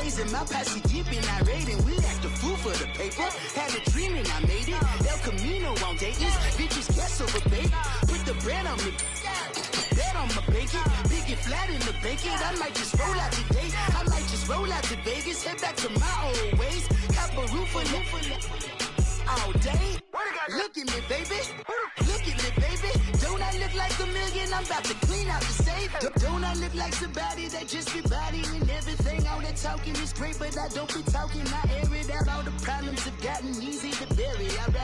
blazing, my posse deep in irate, and we act a fool for the paper. Had a dream and I made it. El Camino on Dayton's, bitches guess over baby. Put the bread on me, bet on my bacon. Big it flat in the bacon. I might just roll out today. I might just roll out to Vegas, head back to my old ways. Have a roof for all day. Look at me, baby. Look at me, baby. Don't I look like a million? I'm about to clean out the safe. Don't I look like somebody that just be bodying everything? All that talking is great, but I don't be talking. I air it out. All the problems have gotten easy to bury. I'd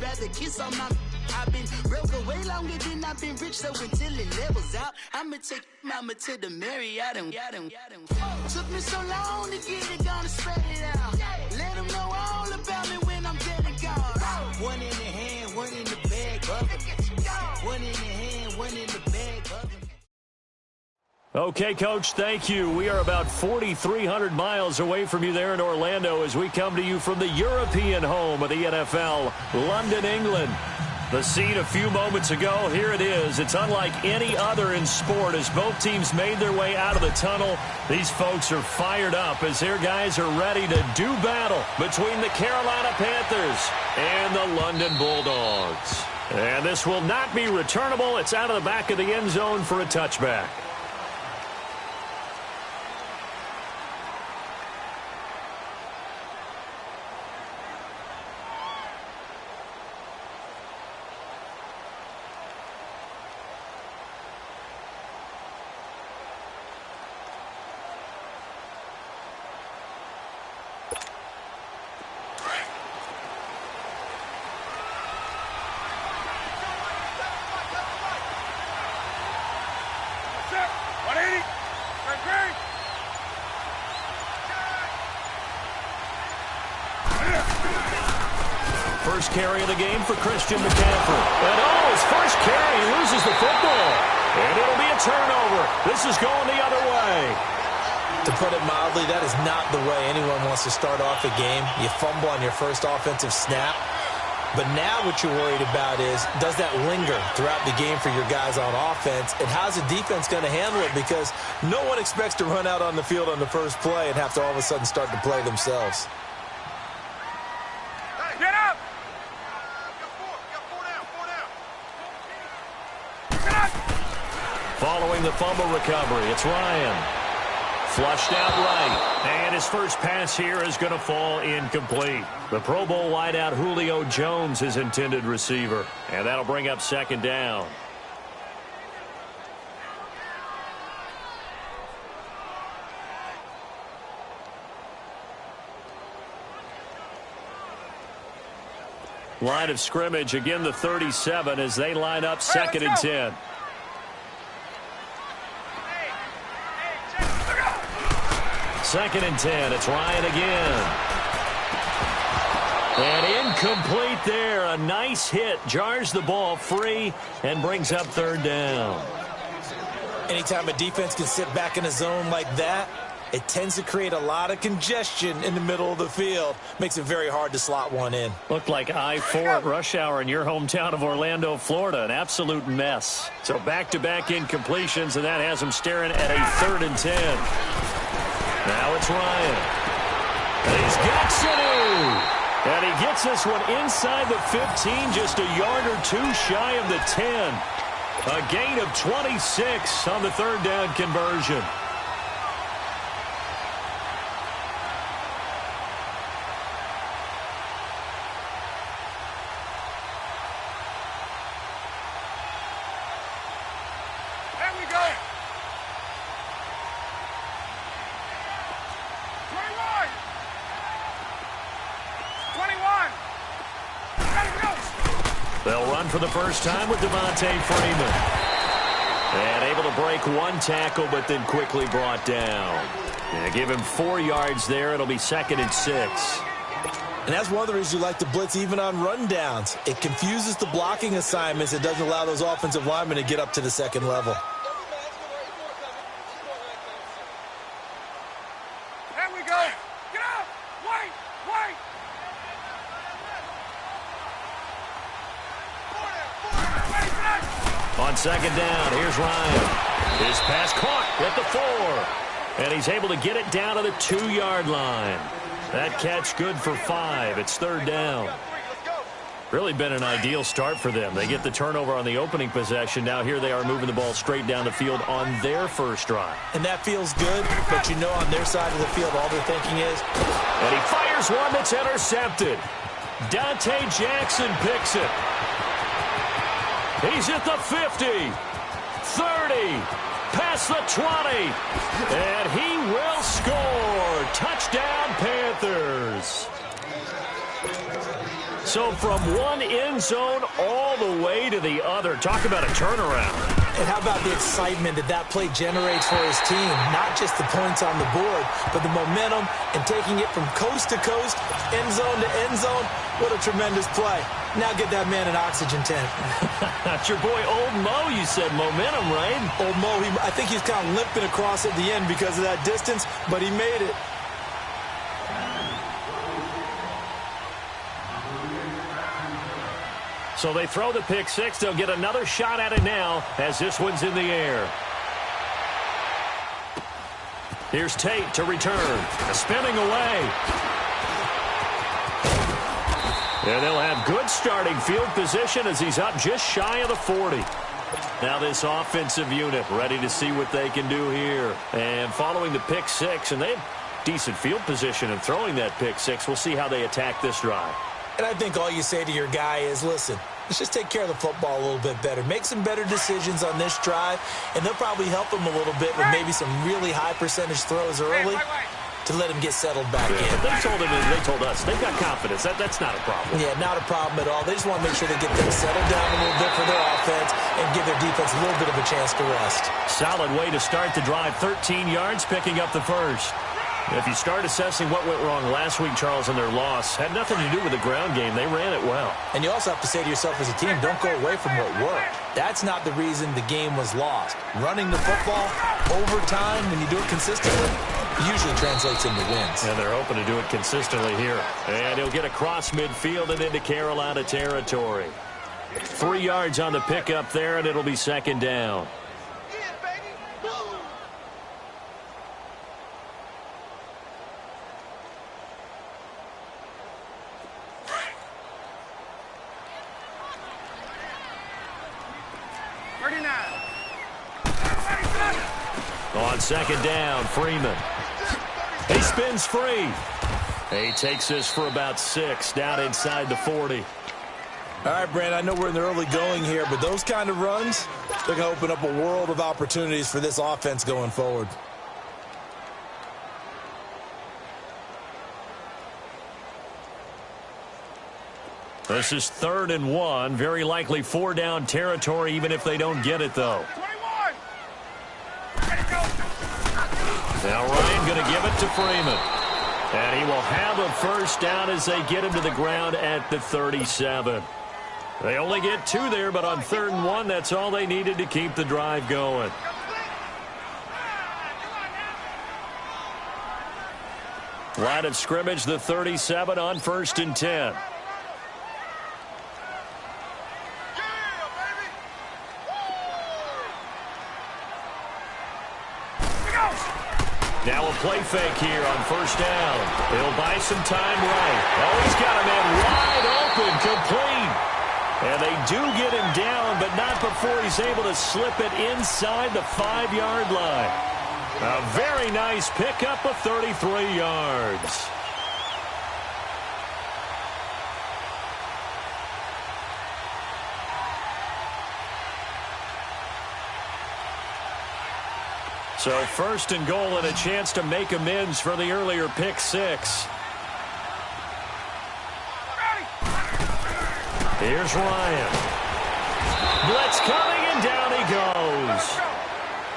rather kiss on my. I've been broke for way longer than I've been rich, so until it levels out, I'ma take mama to the Marriott and took me so long to get it, gonna spread it out. Let them know all about me when I'm dead and gone. One in the hand, one in the bag, bubba. One in the hand, one in the bag, bubba. Okay, Coach, thank you. We are about 4,300 miles away from you there in Orlando as we come to you from the European home of the NFL, London, England. The scene a few moments ago, here it is. It's unlike any other in sport as both teams made their way out of the tunnel. These folks are fired up as their guys are ready to do battle between the Carolina Panthers and the London Bulldogs. And this will not be returnable. It's out of the back of the end zone for a touchback. First carry of the game for Christian McCaffrey. And his first carry, he loses the football. And it'll be a turnover. This is going the other way. To put it mildly, that is not the way anyone wants to start off a game. You fumble on your first offensive snap. But now what you're worried about is, does that linger throughout the game for your guys on offense? And how's the defense going to handle it? Because no one expects to run out on the field on the first play and have to all of a sudden start to play themselves. Get up! Following the fumble recovery, it's Ryan. Flushed out right. And his first pass here is going to fall incomplete. The Pro Bowl wideout Julio Jones, his intended receiver. And that'll bring up second down. Line of scrimmage, again the 37 as they line up second and 10. Second and 10. It's Ryan again. And incomplete there. A nice hit. Jars the ball free and brings up third down. Anytime a defense can sit back in a zone like that, it tends to create a lot of congestion in the middle of the field. Makes it very hard to slot one in. Looked like I-4 at rush hour in your hometown of Orlando, Florida. An absolute mess. So back-to-back incompletions, and that has them staring at a third and 10. Now it's Ryan. And he's got Sanu. And he gets this one inside the 15, just a yard or two shy of the 10. A gain of 26 on the third down conversion. They'll run for the first time with Devontae Freeman. And able to break one tackle, but then quickly brought down. And give him 4 yards there. It'll be second and 6. And that's one of the reasons you like to blitz even on rundowns. It confuses the blocking assignments. It doesn't allow those offensive linemen to get up to the second level. There we go. Get up. Wait. On second down, here's Ryan. His pass caught at the 4. And he's able to get it down to the 2-yard line. That catch good for 5. It's 3rd down. Really been an ideal start for them. They get the turnover on the opening possession. Now here they are moving the ball straight down the field on their first drive. And that feels good, but you know on their side of the field all they're thinking is. And he fires one that's intercepted. Dante Jackson picks it. He's at the 50, 30, past the 20, and he will score. Touchdown, Panthers. So from one end zone all the way to the other. Talk about a turnaround. And how about the excitement that play generates for his team? Not just the points on the board, but the momentum and taking it from coast to coast, end zone to end zone. What a tremendous play. Now get that man an oxygen tank. That's your boy Old Mo, you said. Momentum, right? Old Mo, I think he's kind of limping across at the end because of that distance, but he made it. So they throw the pick six. They'll get another shot at it now as this one's in the air. Here's Tate to return. Spinning away. And they'll have good starting field position as he's up just shy of the 40. Now this offensive unit ready to see what they can do here. And following the pick six, and they have decent field position in throwing that pick six. We'll see how they attack this drive. And I think all you say to your guy is, listen, let's just take care of the football a little bit better. Make some better decisions on this drive, and they'll probably help him a little bit with maybe some really high percentage throws early to let him get settled back in. They told him, and they told us, they've got confidence. That's not a problem. Yeah, not a problem at all. They just want to make sure they get things settled down a little bit for their offense and give their defense a little bit of a chance to rest. Solid way to start the drive. 13 yards, picking up the first. If you start assessing what went wrong last week, Charles, in their loss, had nothing to do with the ground game. They ran it well. And you also have to say to yourself as a team, don't go away from what worked. That's not the reason the game was lost. Running the football over time, when you do it consistently, usually translates into wins. And they're hoping to do it consistently here. And he'll get across midfield and into Carolina territory. 3 yards on the pickup there, and it'll be 2nd down. On 2nd down, Freeman. He spins free. He takes this for about 6, down inside the 40. All right, Brandon, I know we're in the early going here, but those kind of runs, they're going to open up a world of opportunities for this offense going forward. This is 3rd and 1. Very likely 4-down territory, even if they don't get it, though. 21. Ready to go. Now Ryan going to give it to Freeman. And he will have a 1st down as they get him to the ground at the 37. They only get 2 there, but on 3rd and 1, that's all they needed to keep the drive going. Line of scrimmage, the 37 on 1st and 10. Now a play fake here on 1st down. He'll buy some time right. Oh, he's got a man wide open, complete. And they do get him down, but not before he's able to slip it inside the 5-yard line. A very nice pickup of 33 yards. So 1st and goal and a chance to make amends for the earlier pick six. Here's Ryan. Blitz coming, and down he goes.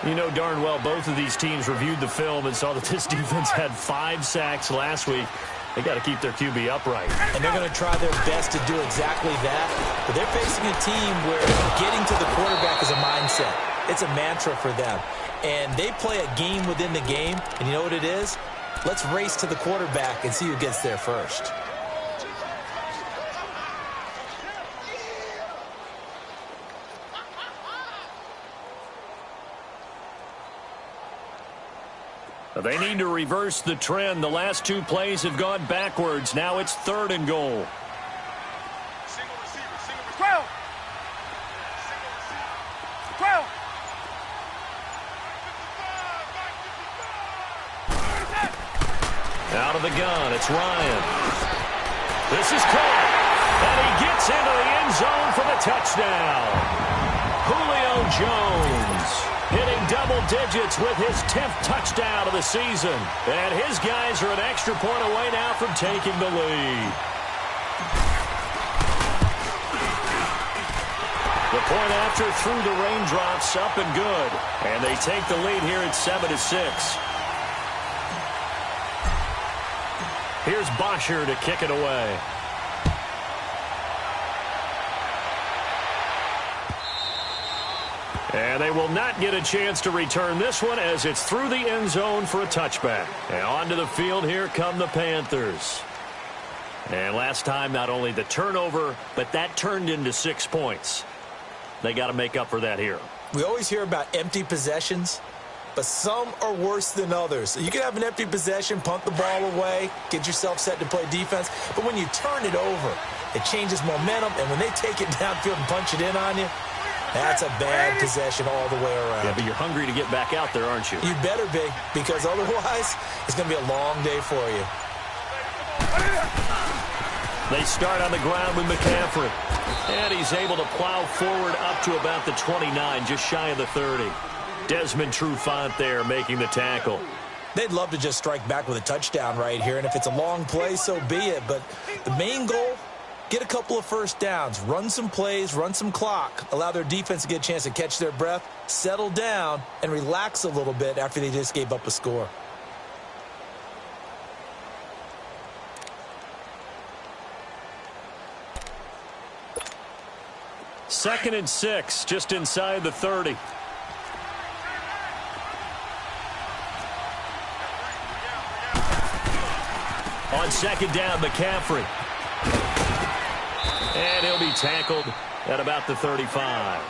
You know darn well both of these teams reviewed the film and saw that this defense had 5 sacks last week. They got to keep their QB upright. And they're going to try their best to do exactly that. But they're facing a team where getting to the quarterback is a mindset. It's a mantra for them. And they play a game within the game. And you know what it is? Let's race to the quarterback and see who gets there first. They need to reverse the trend. The last two plays have gone backwards. Now it's 3rd and goal. Single receiver, 12. 12. Out of the gun, it's Ryan. This is caught, and he gets into the end zone for the touchdown. Julio Jones hitting double digits with his 10th touchdown of the season. And his guys are an extra point away now from taking the lead. The point after through the raindrops, up and good. And they take the lead here at 7-6. Here's Bosher to kick it away. And they will not get a chance to return this one as it's through the end zone for a touchback. And onto the field, here come the Panthers. And last time, not only the turnover, but that turned into 6 points. They got to make up for that here. We always hear about empty possessions, but some are worse than others. You can have an empty possession, punt the ball away, get yourself set to play defense, but when you turn it over, it changes momentum, and when they take it downfield and punch it in on you, that's a bad possession all the way around. Yeah, but you're hungry to get back out there, aren't you? You better be, because otherwise it's going to be a long day for you. They start on the ground with McCaffrey. And he's able to plow forward up to about the 29, just shy of the 30. Desmond Trufant there making the tackle. They'd love to just strike back with a touchdown right here, and if it's a long play, so be it. But the main goal, get a couple of first downs, run some plays, run some clock, allow their defense to get a chance to catch their breath, settle down, and relax a little bit after they just gave up a score. Second and 6, just inside the 30. On second down, McCaffrey. And he'll be tackled at about the 35.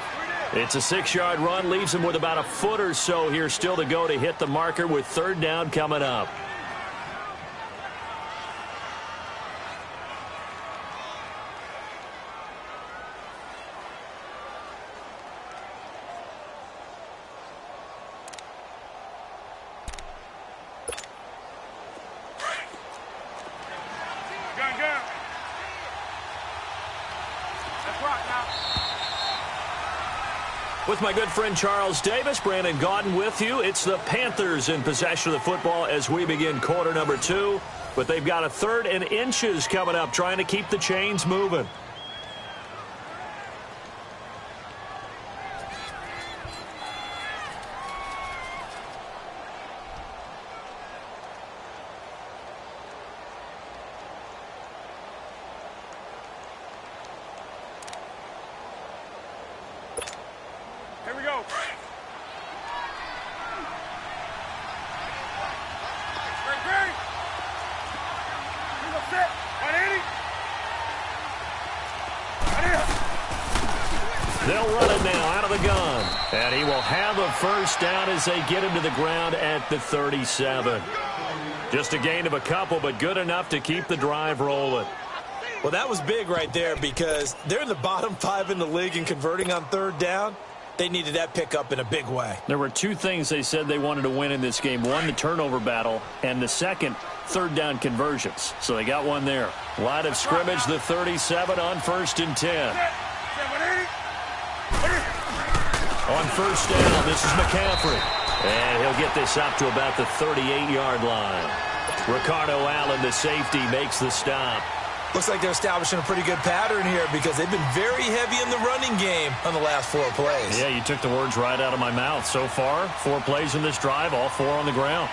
It's a 6-yard run, leaves him with about a foot or so here still to go to hit the marker with 3rd down coming up. With my good friend Charles Davis, Brandon Gaudin with you. It's the Panthers in possession of the football as we begin quarter number 2. But they've got a 3rd and inches coming up, trying to keep the chains moving. Here we go. Great. Single set. 180. They'll run it now out of the gun. And he will have a first down as they get him to the ground at the 37. Just a gain of a couple, but good enough to keep the drive rolling. Well, that was big right there because they're in the bottom 5 in the league in converting on 3rd down. They needed that pickup in a big way. There were 2 things they said they wanted to win in this game. One, the turnover battle, and the second, 3rd down conversions. So they got one there. Line of scrimmage, the 37 on 1st and 10. On 1st down, this is McCaffrey. And he'll get this up to about the 38-yard line. Ricardo Allen, the safety, makes the stop. Looks like they're establishing a pretty good pattern here because they've been very heavy in the running game on the last 4 plays. Yeah, you took the words right out of my mouth. So far, 4 plays in this drive, all 4 on the ground.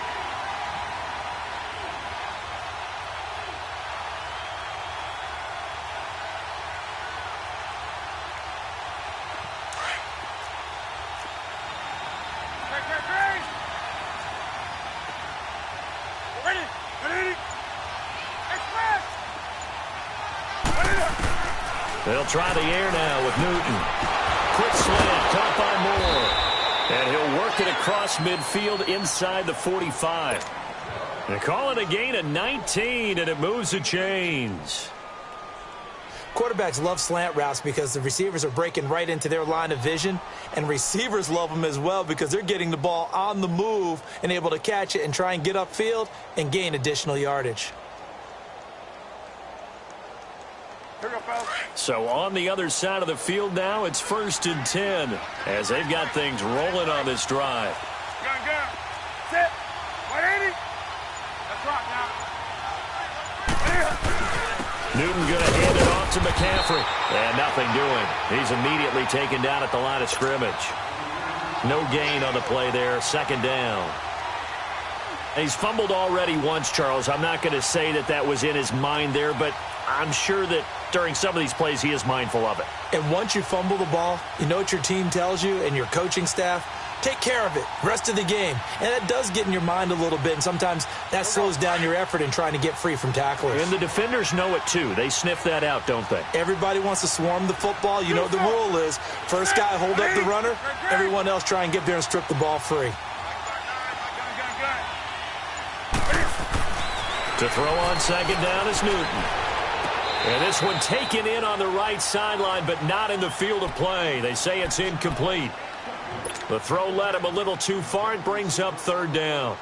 They'll try the air now with Newton. Quick slant, caught by Moore. And he'll work it across midfield inside the 45. They call it a gain of 19, and it moves the chains. Quarterbacks love slant routes because the receivers are breaking right into their line of vision, and receivers love them as well because they're getting the ball on the move and able to catch it and try and get upfield and gain additional yardage. So on the other side of the field now, it's 1st and 10 as they've got things rolling on this drive. Gun. Sit. 180. That's right now. Newton going to hand it off to McCaffrey. And nothing doing. He's immediately taken down at the line of scrimmage. No gain on the play there. 2nd down. He's fumbled already once, Charles. I'm not going to say that that was in his mind there, but I'm sure that during some of these plays he is mindful of it. And once you fumble the ball, you know what your team tells you and your coaching staff? Take care of it. Rest of the game. And that does get in your mind a little bit, and sometimes that slows down your effort in trying to get free from tacklers. And the defenders know it too. They sniff that out, don't they? Everybody wants to swarm the football. You know what the rule is. First guy hold up the runner. Everyone else try and get there and strip the ball free. To throw on 2nd down is Newton. And this one taken in on the right sideline, but not in the field of play. They say it's incomplete. The throw led him a little too far. It brings up 3rd down.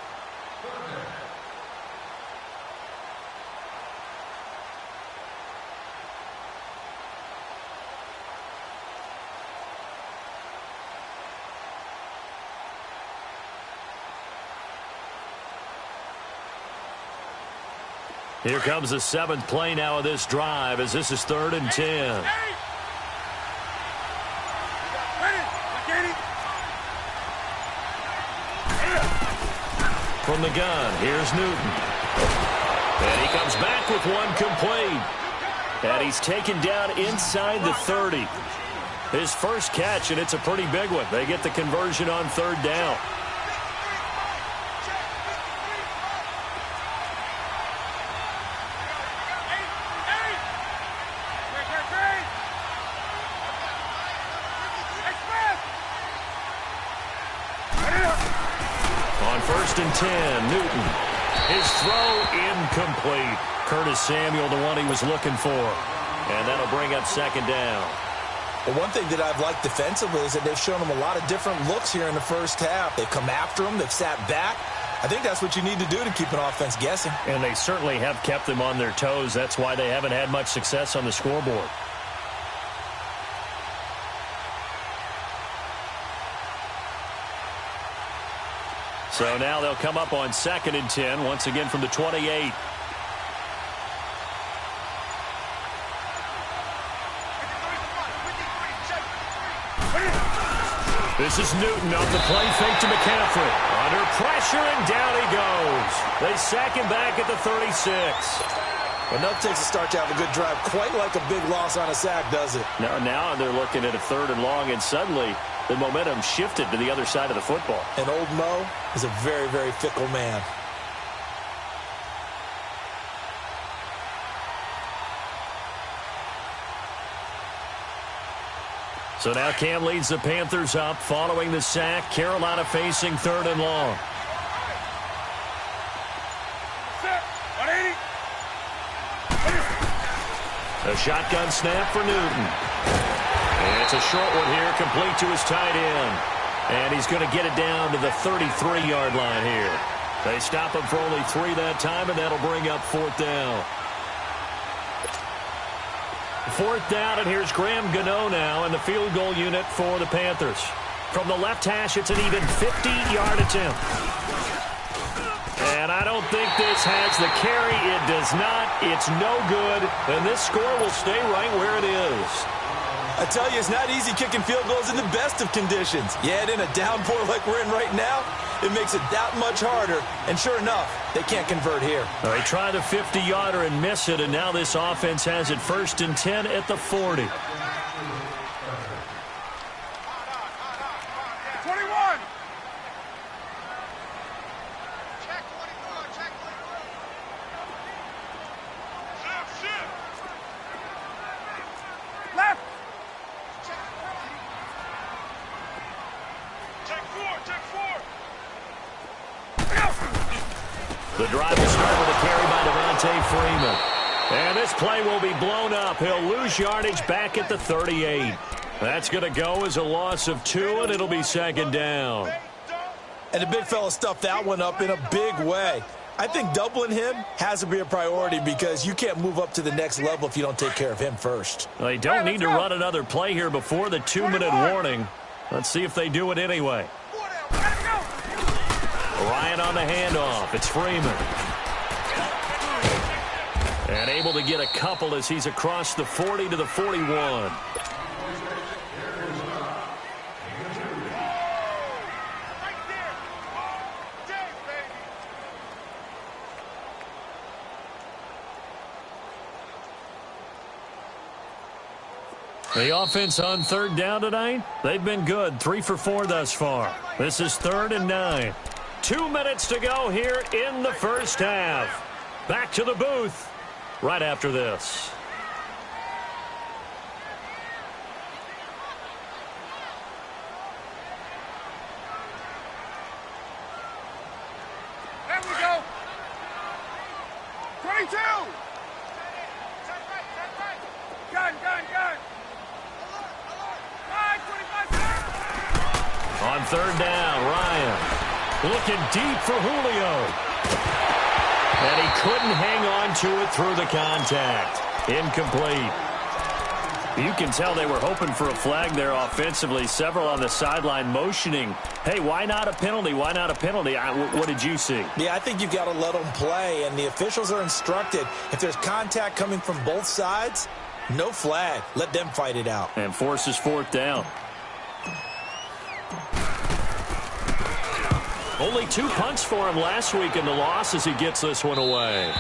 Here comes the 7th play now of this drive as this is 3rd and 10. From the gun, here's Newton. And he comes back with one complete. And he's taken down inside the 30. His first catch, and it's a pretty big one. They get the conversion on 3rd down. On 1st and 10, Newton. His throw incomplete. Curtis Samuel, the one he was looking for. And that'll bring up 2nd down. Well, one thing that I've liked defensively is that they've shown him a lot of different looks here in the first half. They've come after him. They've sat back. I think that's what you need to do to keep an offense guessing. And they certainly have kept them on their toes. That's why they haven't had much success on the scoreboard. So now they'll come up on 2nd and 10, once again from the 28. This is Newton off the play fake to McCaffrey. Under pressure, and down he goes. They sack him back at the 36. Enough takes to start to have a good drive. Quite like a big loss on a sack, does it? Now they're looking at a 3rd and long, and suddenly the momentum shifted to the other side of the football. And old Mo is a very, very fickle man. So now Cam leads the Panthers up following the sack. Carolina facing 3rd and long. A shotgun snap for Newton. And it's a short one here, complete to his tight end. And he's going to get it down to the 33-yard line here. They stop him for only 3 that time, and that'll bring up 4th down. 4th down, and here's Graham Gano now in the field goal unit for the Panthers. From the left hash, it's an even 50-yard attempt. And I don't think this has the carry. It does not. It's no good. And this score will stay right where it is. I tell you, it's not easy kicking field goals in the best of conditions. Yet in a downpour like we're in right now, it makes it that much harder. And sure enough, they can't convert here. They try the 50-yarder and miss it, and now this offense has it 1st and 10 at the 40. 21. Left. The drive will start with a carry by Devontae Freeman. And this play will be blown up. He'll lose yardage back at the 38. That's going to go as a loss of 2, and it'll be second down. And the big fella stuffed that one up in a big way. I think doubling him has to be a priority because you can't move up to the next level if you don't take care of him first. They don't need to run another play here before the 2-minute warning. Let's see if they do it anyway. Ryan on the handoff. It's Freeman. And able to get a couple as he's across the 40 to the 41. The offense on third down tonight, they've been good. 3 for 4 thus far. This is 3rd and 9. 2 minutes to go here in the first half. Back to the booth right after this. There we go. 22. Gun. On third down, Ryan looking deep for Julio. And he couldn't hang on to it through the contact. Incomplete. You can tell they were hoping for a flag there offensively. Several on the sideline motioning, hey, why not a penalty? Why not a penalty? What did you see? Yeah, I think you've got to let them play, and the officials are instructed. If there's contact coming from both sides, no flag. Let them fight it out. And forces 4th down. Only 2 punts for him last week in the loss as he gets this one away.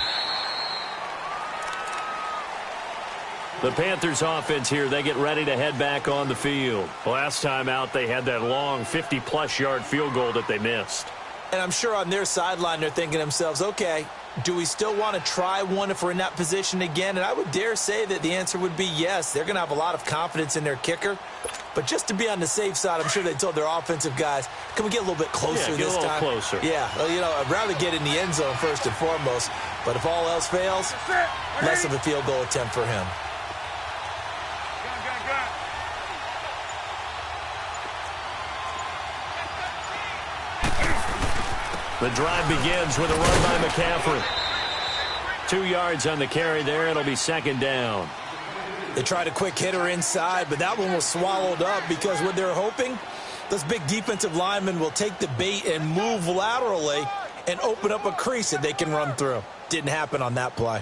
The Panthers offense here, they get ready to head back on the field. Last time out, they had that long 50-plus yard field goal that they missed. And I'm sure on their sideline they're thinking to themselves, okay, do we still want to try one if we're in that position again? And I would dare say that the answer would be yes. They're going to have a lot of confidence in their kicker. But just to be on the safe side, I'm sure they told their offensive guys, can we get a little bit closer this time? Yeah, get a little closer. Yeah, well, you know, I'd rather get in the end zone first and foremost. But if all else fails, less of a field goal attempt for him. Gun. The drive begins with a run by McCaffrey. 2 yards on the carry there. It'll be second down. They tried a quick hitter inside, but that one was swallowed up because what they're hoping, those big defensive linemen will take the bait and move laterally and open up a crease that they can run through. Didn't happen on that play.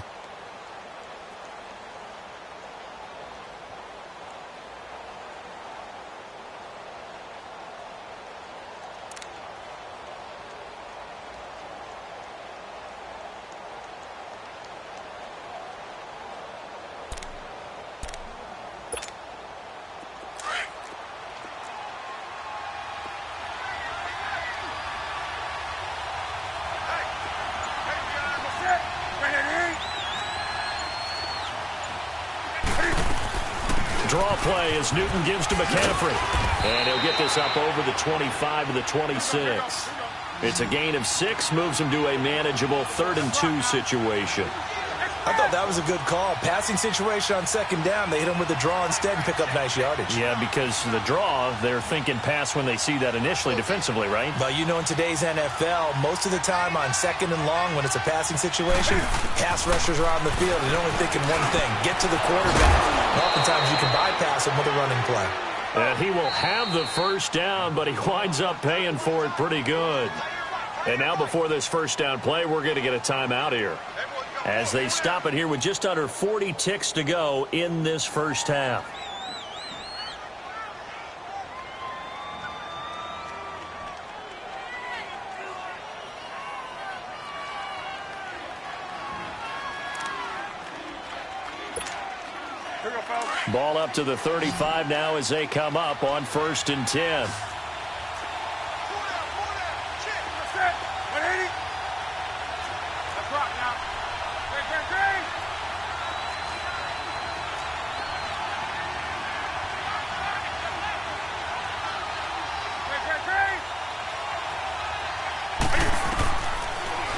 Draw play as Newton gives to McCaffrey. And he'll get this up over the 25 to the 26. It's a gain of 6, moves him to a manageable 3rd and 2 situation. I thought that was a good call. Passing situation on second down. They hit him with a draw instead and pick up nice yardage. Yeah, because the draw, they're thinking pass when they see that initially defensively, right? But you know in today's NFL, most of the time on second and long when it's a passing situation, pass rushers are on the field and they're only thinking one thing, get to the quarterback. And oftentimes you can bypass him with a running play. And he will have the first down, but he winds up paying for it pretty good. And now before this first down play, we're going to get a timeout here, as they stop it here with just under 40 ticks to go in this first half. Ball up to the 35 now as they come up on 1st and 10.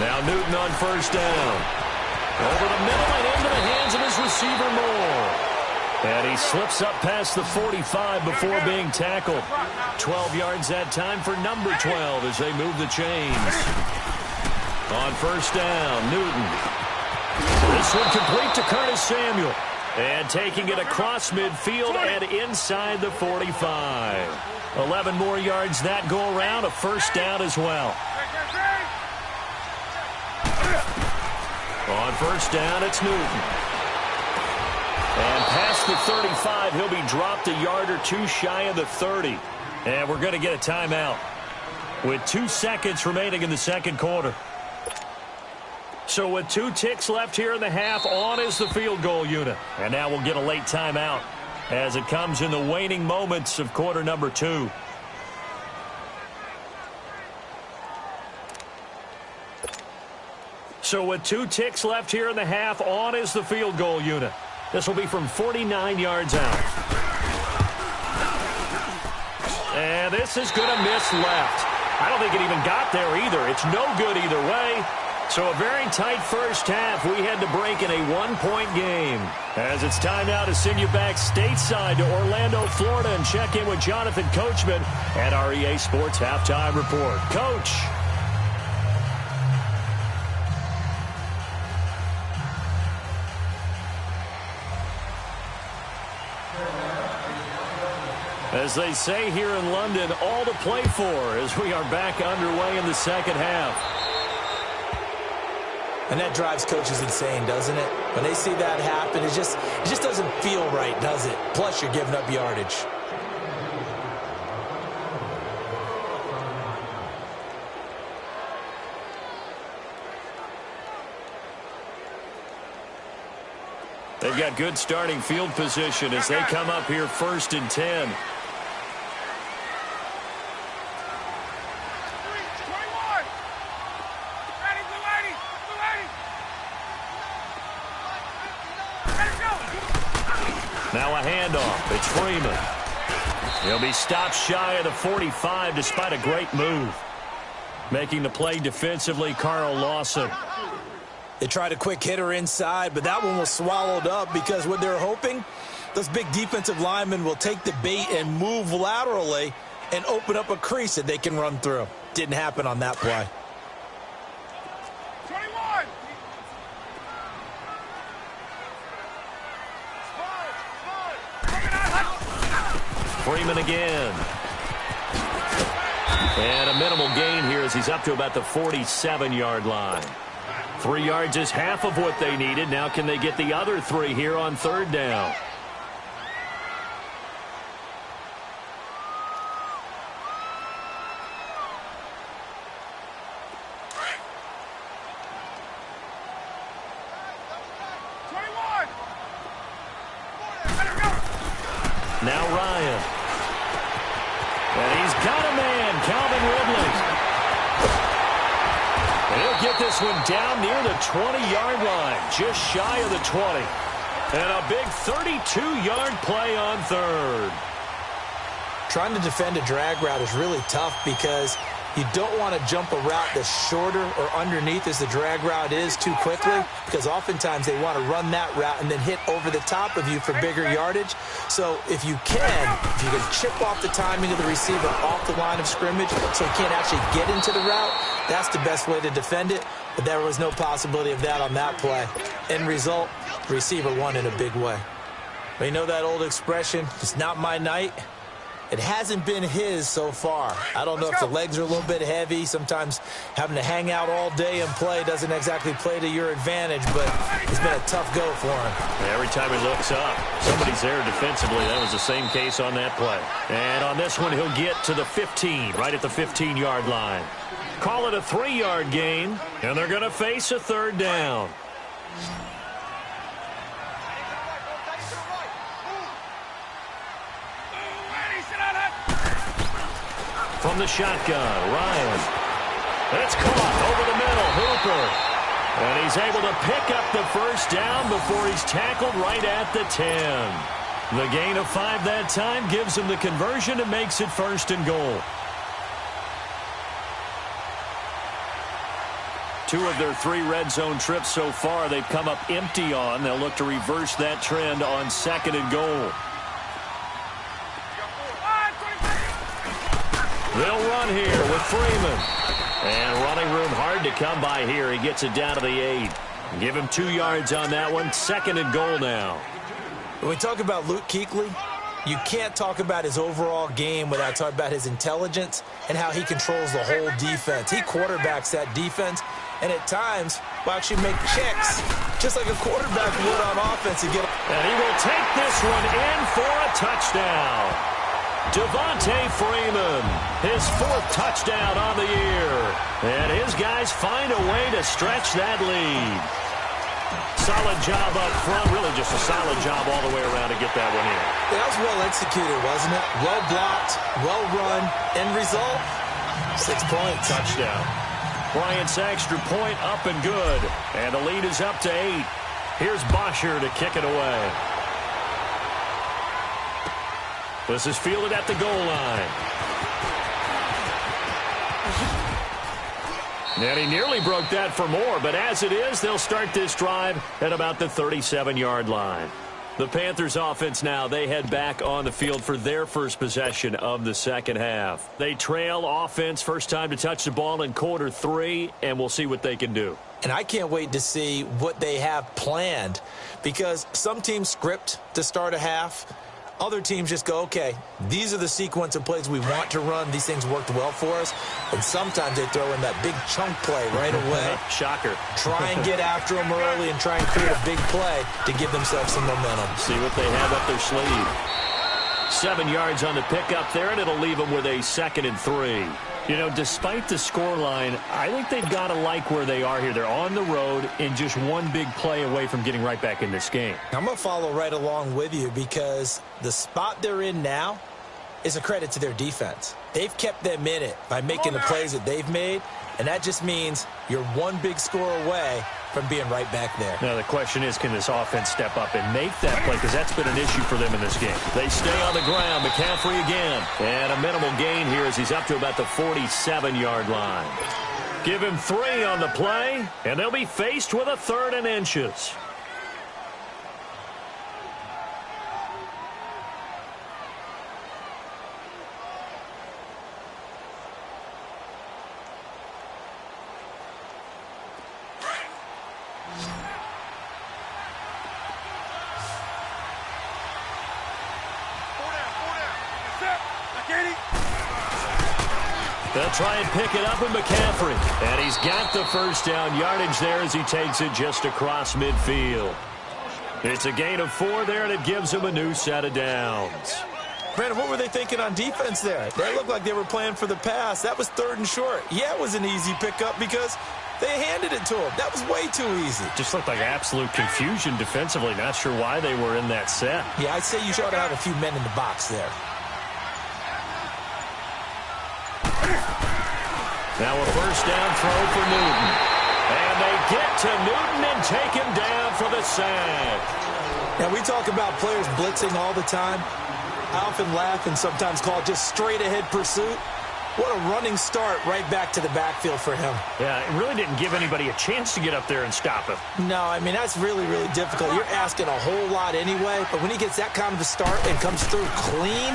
Now Newton on first down. Over the middle and into the hands of his receiver Moore. And he slips up past the 45 before being tackled. 12 yards that time for number 12 as they move the chains. On first down, Newton. This one complete to Curtis Samuel. And taking it across midfield and inside the 45. 11 more yards that go around, a first down as well. On first down, it's Newton. And past the 35, he'll be dropped a yard or two shy of the 30. And we're going to get a timeout with 2 seconds remaining in the second quarter. So with 2 ticks left here in the half, on is the field goal unit. And now we'll get a late timeout as it comes in the waning moments of quarter number 2. So with 2 ticks left here in the half, on is the field goal unit. This will be from 49 yards out. And this is going to miss left. I don't think it even got there either. It's no good either way. So a very tight first half. We had to break in a 1-point game. As it's time now to send you back stateside to Orlando, Florida, and check in with Jonathan Coachman at our EA Sports Halftime Report. Coach. As they say here in London, all to play for as we are back underway in the second half. And that drives coaches insane, doesn't it? When they see that happen, it just doesn't feel right, does it? Plus, you're giving up yardage. They've got good starting field position as they come up here 1st and 10. Now a handoff. It's Freeman. He'll be stopped shy of the 45 despite a great move. Making the play defensively, Carl Lawson. They tried a quick hitter inside, but that one was swallowed up because what they're hoping, those big defensive linemen will take the bait and move laterally and open up a crease that they can run through. Didn't happen on that play. 21. Freeman again. And a minimal gain here as he's up to about the 47-yard line. 3 yards is half of what they needed. Now can they get the other 3 here on 3rd down? Now Ryan. And he's got a man, Calvin Ridley. And he'll get this one down near the 20-yard line, just shy of the 20. And a big 32-yard play on 3rd. Trying to defend a drag route is really tough because you don't want to jump a route that's shorter or underneath as the drag route is too quickly, because oftentimes they want to run that route and then hit over the top of you for bigger yardage. So if you can chip off the timing of the receiver off the line of scrimmage so he can't actually get into the route, that's the best way to defend it. But there was no possibility of that on that play. End result, the receiver won in a big way. But you know that old expression, it's not my night. It hasn't been his so far. I don't know if the legs are a little bit heavy. Sometimes having to hang out all day and play doesn't exactly play to your advantage, but it's been a tough go for him. Every time he looks up, somebody's there defensively. That was the same case on that play. And on this one, he'll get to the 15, right at the 15-yard line. Call it a 3-yard gain, and they're going to face a 3rd down. From the shotgun, Ryan. It's caught over the middle, Hooper. And he's able to pick up the first down before he's tackled right at the 10. The gain of 5 that time gives him the conversion and makes it 1st and goal. 2 of their 3 red zone trips so far they've come up empty on. They'll look to reverse that trend on 2nd and goal. They'll run here with Freeman. And running room hard to come by here. He gets it down to the 8. Give him 2 yards on that one. 2nd and goal now. When we talk about Luke Kuechly, you can't talk about his overall game without talking about his intelligence and how he controls the whole defense. He quarterbacks that defense, and at times will actually make checks, just like a quarterback would on offense. And he will take this one in for a touchdown. Devontae Freeman, his 4th touchdown on the year. And his guys find a way to stretch that lead. Solid job up front, really just a solid job all the way around to get that one in. That was well executed, wasn't it? Well blocked, well run. End result, 6 points. Touchdown. Bryant's extra point up and good. And the lead is up to 8. Here's Bosher to kick it away. This is fielded at the goal line. And he nearly broke that for more, but as it is, they'll start this drive at about the 37-yard line. The Panthers offense now, they head back on the field for their first possession of the second half. They trail offense, first time to touch the ball in quarter 3, and we'll see what they can do. And I can't wait to see what they have planned, because some teams script to start a half. Other teams just go, okay, these are the sequence of plays we want to run. These things worked well for us. And sometimes they throw in that big chunk play right away. Shocker. Try and get after them early and try and create a big play to give themselves some momentum. See what they have up their sleeve. 7 yards on the pickup there, and it'll leave them with a 2nd and 3. You know, despite the scoreline, I think they've got to like where they are here. They're on the road and just one big play away from getting right back in this game. I'm going to follow right along with you, because the spot they're in now is a credit to their defense. They've kept them in it by making the plays that they've made, and that just means you're one big score away from being right back there. Now, the question is, can this offense step up and make that play? Because that's been an issue for them in this game. They stay on the ground. McCaffrey again. And a minimal gain here as he's up to about the 47-yard line. Give him 3 on the play, and they'll be faced with a 3rd and inches. They'll try and pick it up with McCaffrey. And he's got the first down yardage there as he takes it just across midfield. It's a gain of 4 there, and it gives him a new set of downs. Brandon, what were they thinking on defense there? They looked like they were playing for the pass. That was 3rd and short. Yeah, it was an easy pickup because they handed it to him. That was way too easy. Just looked like absolute confusion defensively. Not sure why they were in that set. Yeah, I'd say you ought to have a few men in the box there. Now a first down throw for Newton. And they get to Newton and take him down for the sack. Now, we talk about players blitzing all the time. I often laugh and sometimes call it just straight-ahead pursuit. What a running start right back to the backfield for him. Yeah, it really didn't give anybody a chance to get up there and stop him. No, I mean, that's really, really difficult. You're asking a whole lot anyway, but when he gets that kind of a start and comes through clean,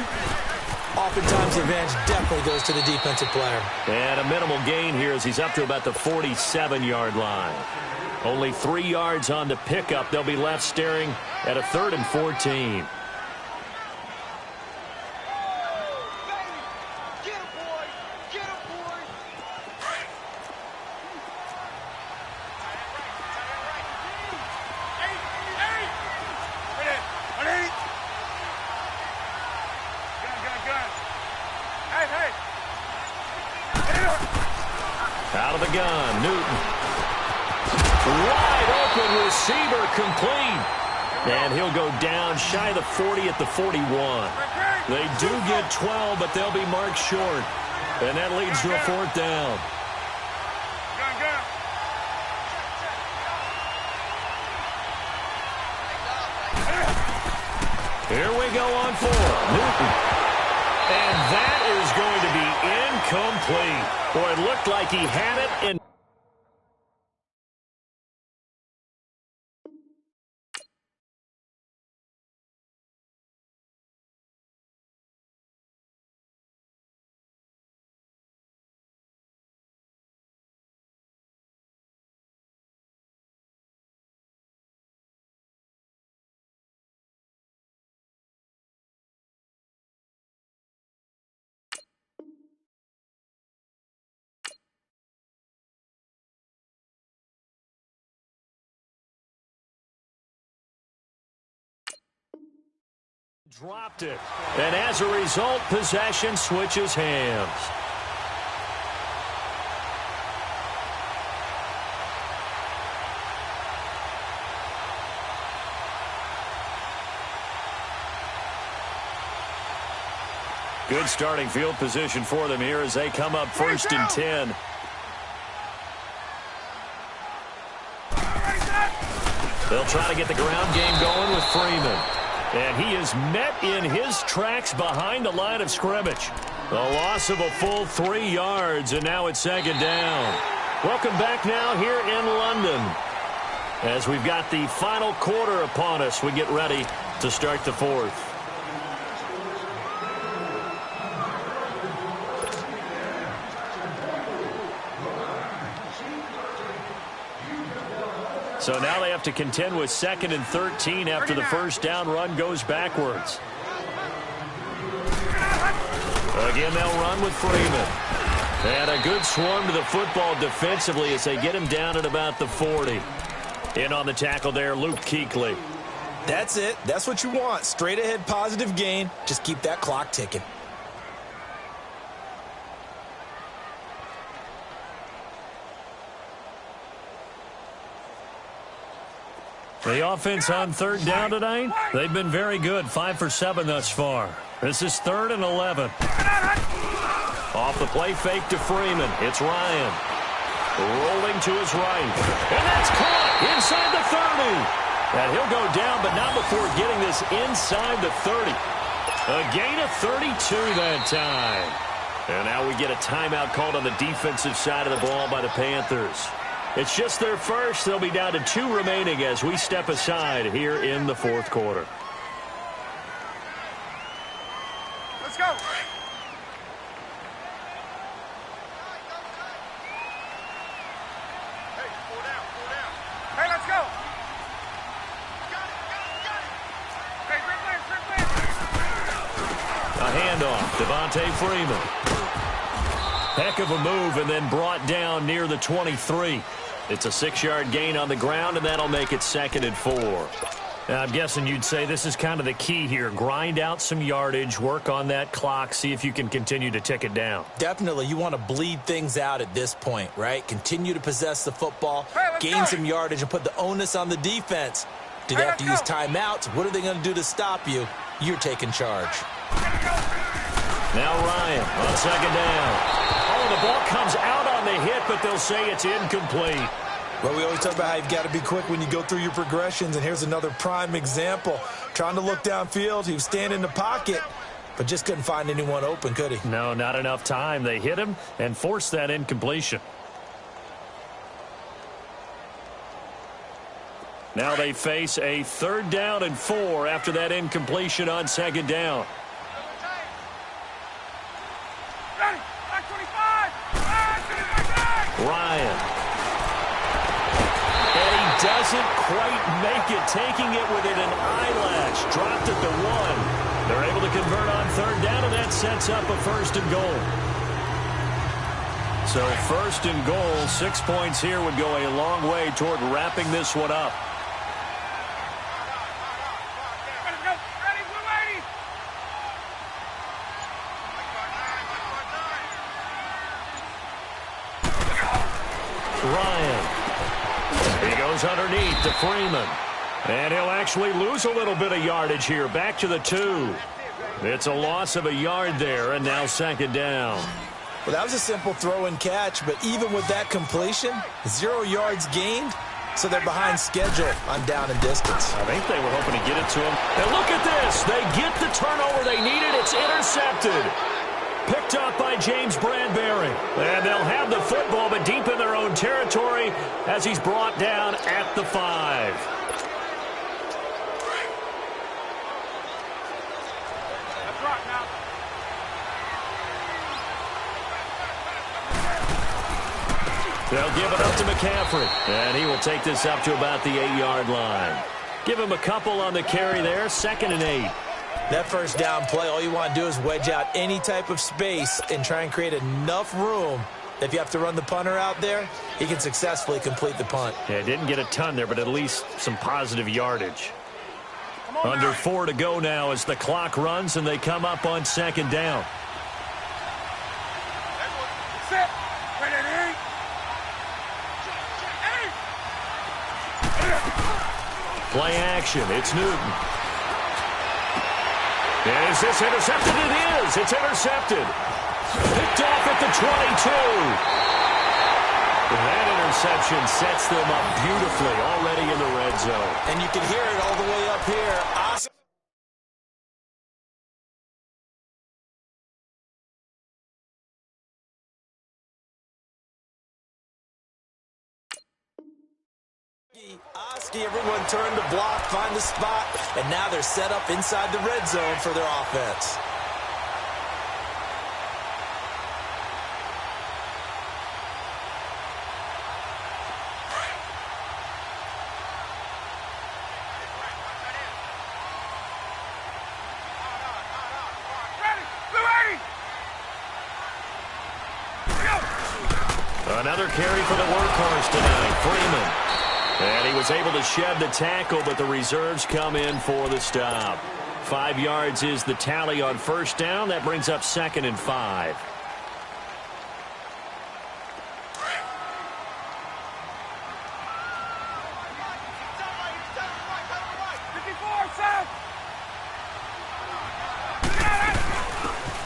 oftentimes the advantage definitely goes to the defensive player. And a minimal gain here as he's up to about the 47-yard line. Only 3 yards on the pickup. They'll be left staring at a 3rd and 14. Out of the gun, Newton. Wide open receiver complete. And he'll go down shy of the 40 at the 41. They do get 12, but they'll be marked short. And that leads to a 4th down. Here we go on 4. Newton. And that is going to be incomplete. Boy, it looked like he had it and Dropped it. And as a result, possession switches hands. Good starting field position for them here as they come up 1st and 10. They'll try to get the ground game going with Freeman. And he is met in his tracks behind the line of scrimmage. A loss of a full 3 yards, and now it's 2nd down. Welcome back now here in London. As we've got the final quarter upon us, we get ready to start the 4th. So now they have to contend with 2nd and 13 after the first down run goes backwards. Again, they'll run with Freeman. And a good swarm to the football defensively as they get him down at about the 40. In on the tackle there, Luke Kuechly. That's it. That's what you want. Straight ahead positive gain. Just keep that clock ticking. The offense on 3rd down tonight, they've been very good. 5 for 7 thus far. This is 3rd and 11. Off the play fake to Freeman. It's Ryan. Rolling to his right. And that's caught inside the 30. And he'll go down, but not before getting this inside the 30. A gain of 32 that time. And now we get a timeout called on the defensive side of the ball by the Panthers. It's just their first. They'll be down to 2 remaining as we step aside here in the 4th quarter. Let's go. Hey, 4 down, 4 down. Hey, let's go. Got it. Hey, grip play. A handoff. Devontae Freeman. Heck of a move and then brought down near the 23. It's a 6-yard gain on the ground, and that'll make it 2nd and 4. Now, I'm guessing you'd say this is kind of the key here. Grind out some yardage, work on that clock, see if you can continue to tick it down. Definitely. You want to bleed things out at this point, right? Continue to possess the football, gain some yardage, and put the onus on the defense. Do they have to use timeouts? What are they going to do to stop you? You're taking charge. Now Ryan on 2nd down. Oh, the ball comes out on the hit, but they'll say it's incomplete. Well, we always talk about how you've got to be quick when you go through your progressions, and here's another prime example. Trying to look downfield, he was standing in the pocket, but just couldn't find anyone open, could he? No, not enough time. They hit him and forced that incompletion. Now they face a 3rd down and 4 after that incompletion on 2nd down. Ryan. And he doesn't quite make it, taking it within an eyelash. Dropped at the 1. They're able to convert on 3rd down, and that sets up a 1st and goal. So 1st and goal, 6 points here would go a long way toward wrapping this one up. Ryan. He goes underneath to Freeman. And he'll actually lose a little bit of yardage here. Back to the 2. It's a loss of a yard there, and now 2nd down. Well, that was a simple throw and catch, but even with that completion, 0 yards gained, so they're behind schedule on down and distance. I think they were hoping to get it to him. And look at this. They get the turnover they needed. It's intercepted. Picked up by James Bradbury. And they'll have the football, but deep in their own territory as he's brought down at the 5. They'll give it up to McCaffrey. And he will take this up to about the 8-yard line. Give him a couple on the carry there. 2nd and 8. That first down play, all you want to do is wedge out any type of space and try and create enough room. If you have to run the punter out there, he can successfully complete the punt. Yeah, didn't get a ton there, but at least some positive yardage. Under 4 to go now as the clock runs and they come up on second down. Sit. Play action. It's Newton. Is this intercepted? It is. It's intercepted. Picked off at the 22. That interception sets them up beautifully already in the red zone. And you can hear it all the way up here. Oski, everyone turned to block, find the spot, and now they're set up inside the red zone for their offense. Another carry for the workhorse tonight, Freeman. And he was able to shed the tackle, but the reserves come in for the stop. 5 yards is the tally on first down. That brings up 2nd and 5.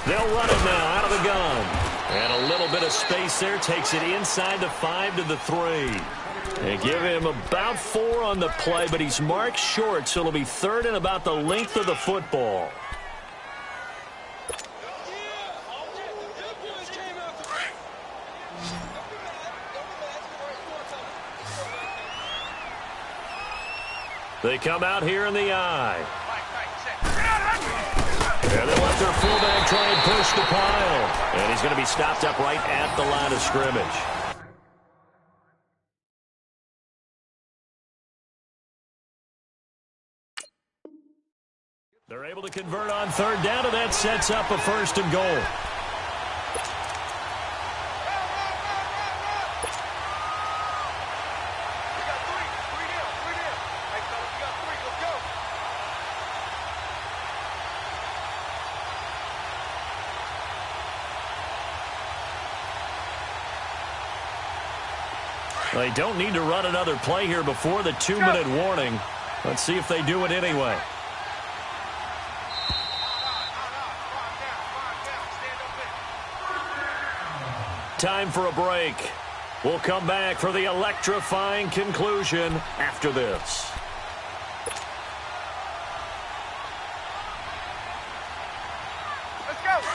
They'll run it now out of the gun. And a little bit of space there takes it inside the 5 to the 3. They give him about 4 on the play, but he's marked short, so it'll be 3rd and about the length of the football. They come out here in the eye. And they let their fullback try and push the pile. And he's going to be stopped up right at the line of scrimmage. They're able to convert on 3rd down, and that sets up a 1st and goal. They don't need to run another play here before the 2-minute warning. Let's see if they do it anyway. Time for a break. We'll come back for the electrifying conclusion after this.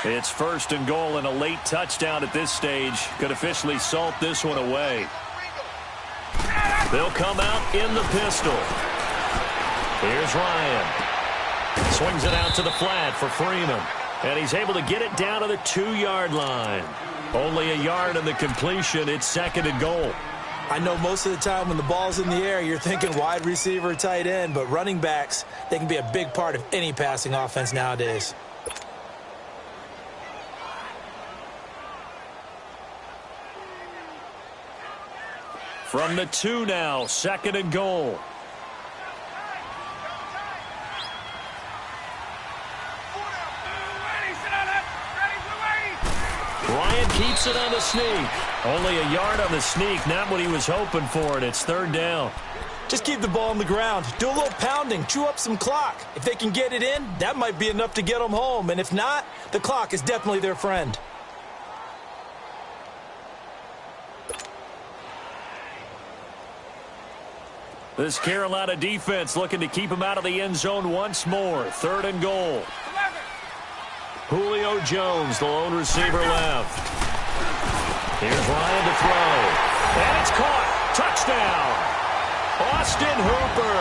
It's 1st and goal, and a late touchdown at this stage could officially salt this one away. They'll come out in the pistol. Here's Ryan. Swings it out to the flat for Freeman. And he's able to get it down to the 2-yard line. Only a yard in the completion. It's 2nd and goal. I know most of the time when the ball's in the air, you're thinking wide receiver, tight end, but running backs, they can be a big part of any passing offense nowadays. From the 2 now, 2nd and goal. Ryan keeps it on the sneak. Only a yard on the sneak, not what he was hoping for, and it's 3rd down. Just keep the ball on the ground. Do a little pounding. Chew up some clock. If they can get it in, that might be enough to get them home. And if not, the clock is definitely their friend. This Carolina defense looking to keep him out of the end zone once more. 3rd and goal. Julio Jones, the lone receiver left. Here's Ryan to throw. And it's caught. Touchdown. Austin Hooper,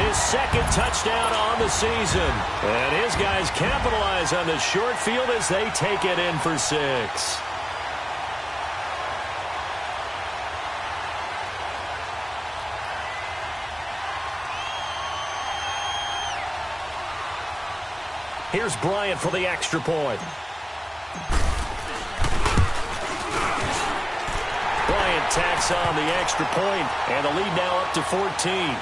his 2nd touchdown on the season. And his guys capitalize on the short field as they take it in for 6. Here's Bryant for the extra point. Bryant tacks on the extra point, and the lead now up to 14.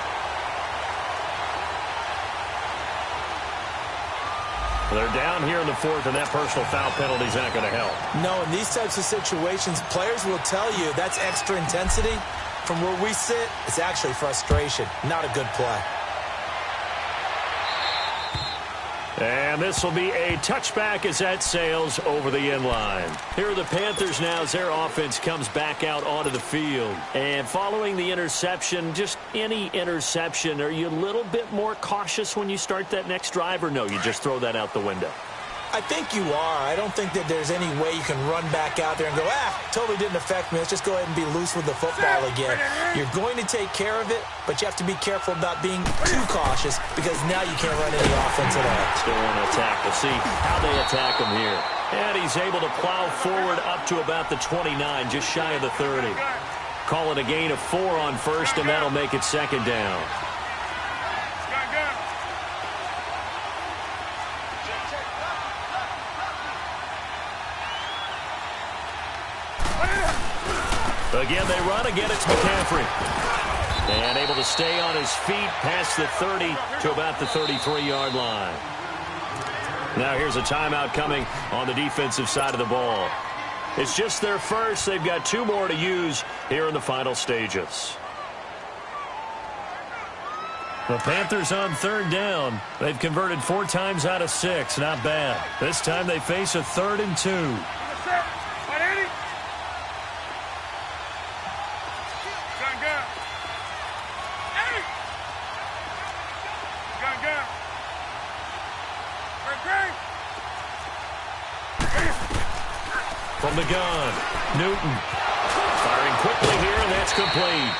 They're down here in the fourth, and that personal foul penalty is not going to help. No, in these types of situations, players will tell you that's extra intensity. From where we sit, it's actually frustration. Not a good play. And this will be a touchback as that sails over the end line. Here are the Panthers now as their offense comes back out onto the field. And following the interception, just any interception, are you a little bit more cautious when you start that next drive, or no, you just throw that out the window? I think you are. I don't think that there's any way you can run back out there and go, totally didn't affect me. Let's just go ahead and be loose with the football again. You're going to take care of it, but you have to be careful about being too cautious because now you can't run any offense at all. Still want to attack. We'll see how they attack him here. And he's able to plow forward up to about the 29, just shy of the 30. Call it a gain of 4 on first, and that'll make it second down. Again, they run. Again, it's McCaffrey. And able to stay on his feet past the 30 to about the 33-yard line. Now here's a timeout coming on the defensive side of the ball. It's just their first. They've got 2 more to use here in the final stages. The Panthers on third down. They've converted 4 times out of 6. Not bad. This time they face a 3rd and 2. From the gun, Newton firing quickly here, and that's complete.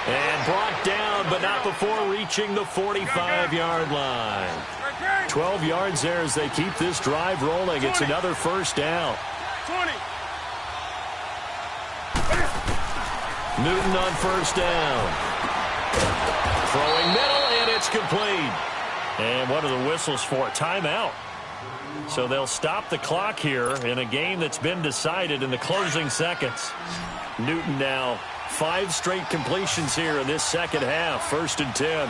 And brought down, but not before reaching the 45-yard line. 12 yards there as they keep this drive rolling. It's another first down. Newton on first down. Throwing middle, and it's complete. And what are the whistles for? Timeout. So they'll stop the clock here in a game that's been decided in the closing seconds. Newton now 5 straight completions here in this second half. 1st and 10.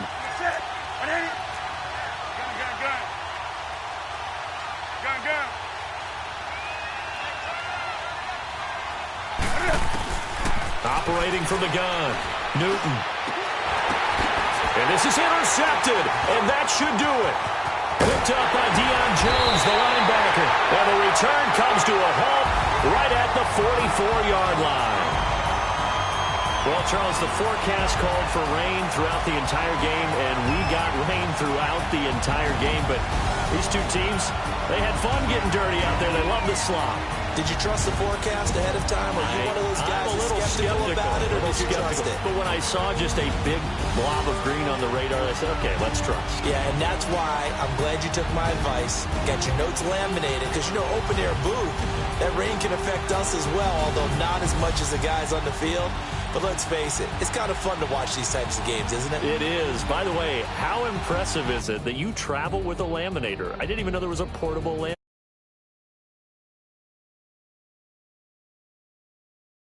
Operating from the gun, Newton. And this is intercepted, and that should do it. Picked up by Deion Jones, the linebacker. And the return comes to a halt right at the 44-yard line. Well, Charles, the forecast called for rain throughout the entire game, and we got rain throughout the entire game. But these 2 teams, they had fun getting dirty out there. They love the slop. Did you trust the forecast ahead of time? Or are you one of those guys I'm a little skeptical about it, or did you trust it? But when I saw just a big blob of green on the radar, I said, okay, let's trust. Yeah, and that's why I'm glad you took my advice. Got your notes laminated, because, you know, open-air booth, that rain can affect us as well, although not as much as the guys on the field. But let's face it, it's kind of fun to watch these types of games, isn't it? It is. By the way, how impressive is it that you travel with a laminator? I didn't even know there was a portable laminator.